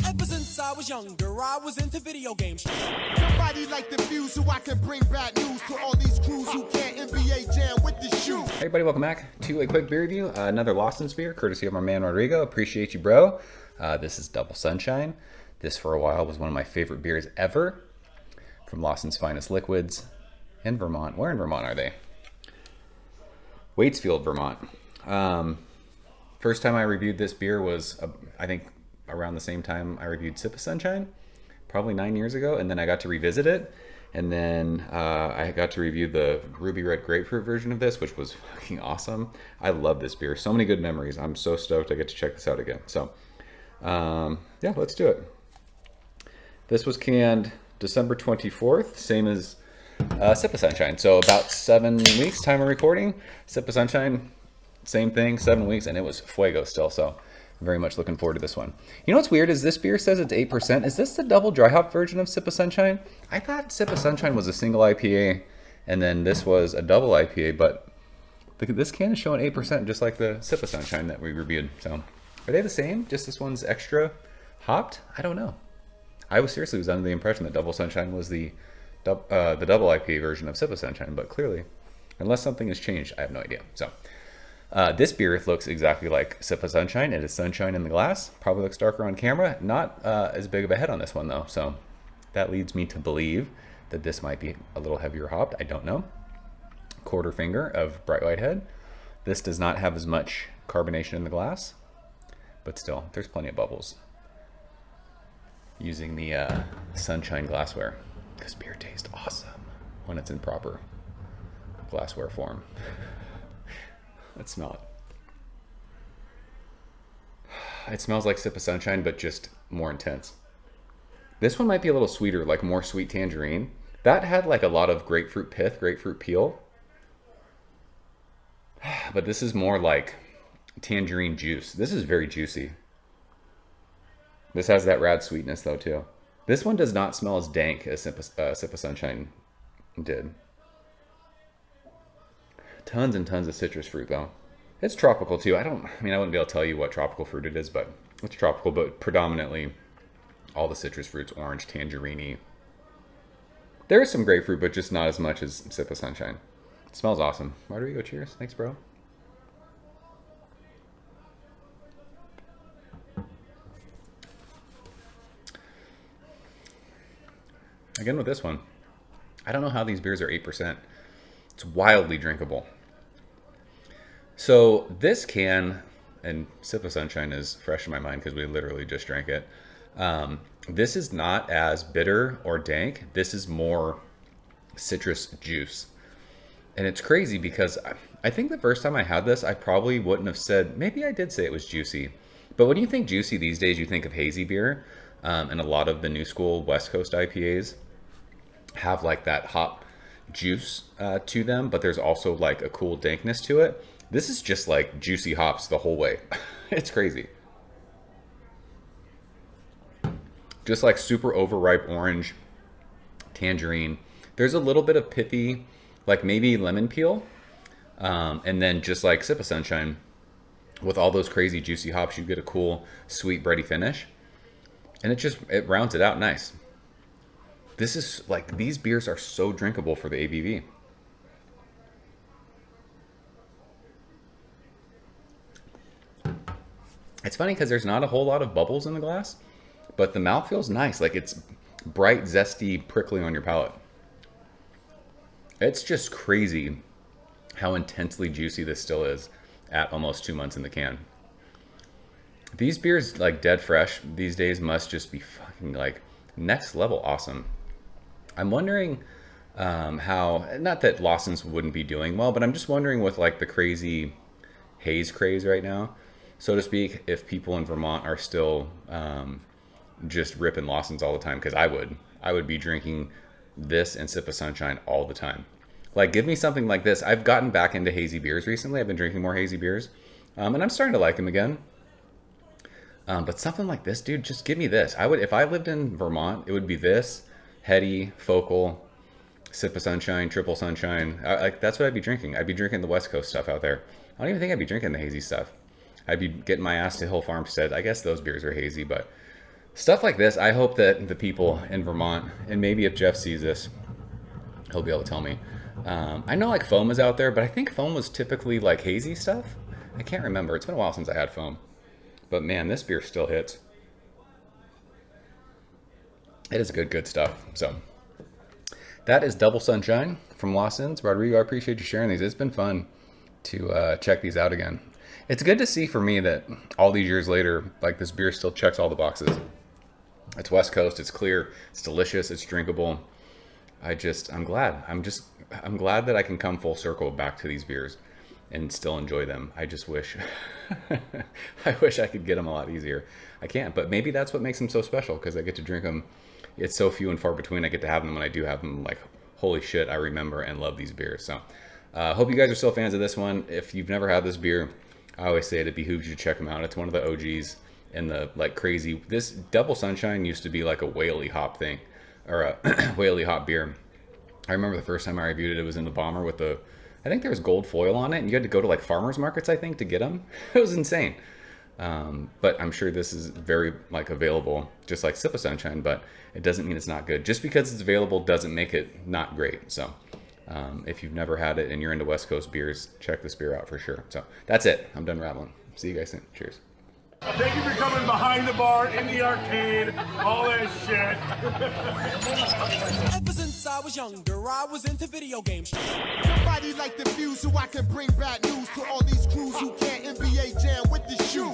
Ever since I was younger, I was into video games. Somebody like the fuse so I can bring bad news to all these crews who can't NBA jam with the shoe. Hey everybody, welcome back to a quick beer review. Another Lawson's beer, courtesy of my man Rodrigo. Appreciate you, bro. This is Double Sunshine. This for a while was one of my favorite beers ever from Lawson's Finest Liquids in Vermont. Where in Vermont are they? Waitsfield, Vermont. First time I reviewed this beer was, I think, around the same time I reviewed Sip of Sunshine, probably 9 years ago, and then I got to revisit it. And then I got to review the Ruby Red Grapefruit version of this, which was fucking awesome. I love this beer. So many good memories. I'm so stoked I get to check this out again. So, yeah, let's do it. This was canned December 24th, same as Sip of Sunshine. So about 7 weeks time of recording. Sip of Sunshine, same thing, 7 weeks, and it was fuego still. So very much looking forward to this one. You know what's weird is this beer says it's 8%. Is this the double dry hop version of Sip of Sunshine? I thought Sip of Sunshine was a single IPA, and then this was a double IPA, but this can is showing 8%, just like the Sip of Sunshine that we reviewed. So are they the same? Just this one's extra hopped? I don't know. I was under the impression that Double Sunshine was the double IPA version of Sip of Sunshine, but clearly, unless something has changed, I have no idea. So this beer looks exactly like Sip of Sunshine. It is sunshine in the glass. Probably looks darker on camera. Not as big of a head on this one though, so that leads me to believe that this might be a little heavier hopped. I don't know. Quarter finger of bright white head. This does not have as much carbonation in the glass, but still, there's plenty of bubbles. Using the sunshine glassware. This beer tastes awesome when it's in proper glassware form. Let's smell it. It smells like Sip of Sunshine, but just more intense. This one might be a little sweeter, like more sweet tangerine. That had like a lot of grapefruit pith, grapefruit peel. But this is more like tangerine juice. This is very juicy. This has that rad sweetness though too. This one does not smell as dank as Sip of Sunshine did. Tons and tons of citrus fruit though. It's tropical too. I wouldn't be able to tell you what tropical fruit it is, but it's tropical, but predominantly all the citrus fruits, orange, tangerine-y. There is some grapefruit, but just not as much as Sip of Sunshine. It smells awesome. Rodrigo, cheers. Thanks, bro. Again with this one, I don't know how these beers are 8%. It's wildly drinkable. So this can, and Sip of Sunshine is fresh in my mind because we literally just drank it. This is not as bitter or dank. This is more citrus juice. And it's crazy because I think the first time I had this, I probably wouldn't have said, maybe I did say it was juicy. But when you think juicy these days, you think of hazy beer. And a lot of the new school West Coast IPAs have like that hop juice to them, but there's also like a cool dankness to it. This is just like juicy hops the whole way. It's crazy. Just like super overripe orange, tangerine. There's a little bit of pithy, like maybe lemon peel. And then just like Sip of Sunshine, with all those crazy juicy hops, you get a cool sweet bready finish. And it rounds it out nice. This is like, these beers are so drinkable for the ABV. It's funny because there's not a whole lot of bubbles in the glass, but the mouth feels nice. Like it's bright, zesty, prickly on your palate. It's just crazy how intensely juicy this still is at almost 2 months in the can. These beers, like dead fresh these days, must just be fucking like next level awesome. I'm wondering how, not that Lawson's wouldn't be doing well, but I'm just wondering with like the crazy haze craze right now, so to speak, if people in Vermont are still just ripping Lawson's all the time, because I would be drinking this and Sip of Sunshine all the time. Like, give me something like this. I've gotten back into hazy beers recently. I've been drinking more hazy beers, and I'm starting to like them again. But something like this, dude, just give me this. I would, if I lived in Vermont, it would be this, heady, focal, Sip of Sunshine, Triple Sunshine. Like, that's what I'd be drinking. I'd be drinking the West Coast stuff out there. I don't even think I'd be drinking the hazy stuff. I'd be getting my ass to Hill Farmstead. I guess those beers are hazy, but stuff like this, I hope that the people in Vermont, and maybe if Jeff sees this, he'll be able to tell me. I know like foam is out there, but I think foam was typically like hazy stuff. I can't remember. It's been a while since I had foam. But man, this beer still hits. It is good stuff. So that is Double Sunshine from Lawson's. Rodrigo, I appreciate you sharing these. It's been fun to check these out again. It's good to see for me that all these years later, like this beer still checks all the boxes. It's West Coast, it's clear, it's delicious, it's drinkable. I'm glad. I'm glad that I can come full circle back to these beers and still enjoy them. I just wish, I wish I could get them a lot easier. I can't, but maybe that's what makes them so special, because I get to drink them. It's so few and far between. I get to have them when I do have them. Like, holy shit, I remember and love these beers. So hope you guys are still fans of this one. If you've never had this beer, I always say it behooves you to check them out. It's one of the OGs in the like crazy. This Double Sunshine used to be like a whaley hop thing, or a whaley hop beer. I remember the first time I reviewed it, it was in the bomber with the, I think there was gold foil on it, and you had to go to like farmers markets, I think, to get them. It was insane. But I'm sure this is very like available, just like Sip of Sunshine, but it doesn't mean it's not good. Just because it's available doesn't make it not great. So if you've never had it and you're into West Coast beers, check this beer out for sure. So that's it. I'm done rambling. See you guys soon. Cheers. Thank you for coming behind the bar, in the arcade, all that shit. Ever since I was younger, I was into video games. Somebody like the fuse so I can bring bad news to all these crews who can't NBA jam with the shoe.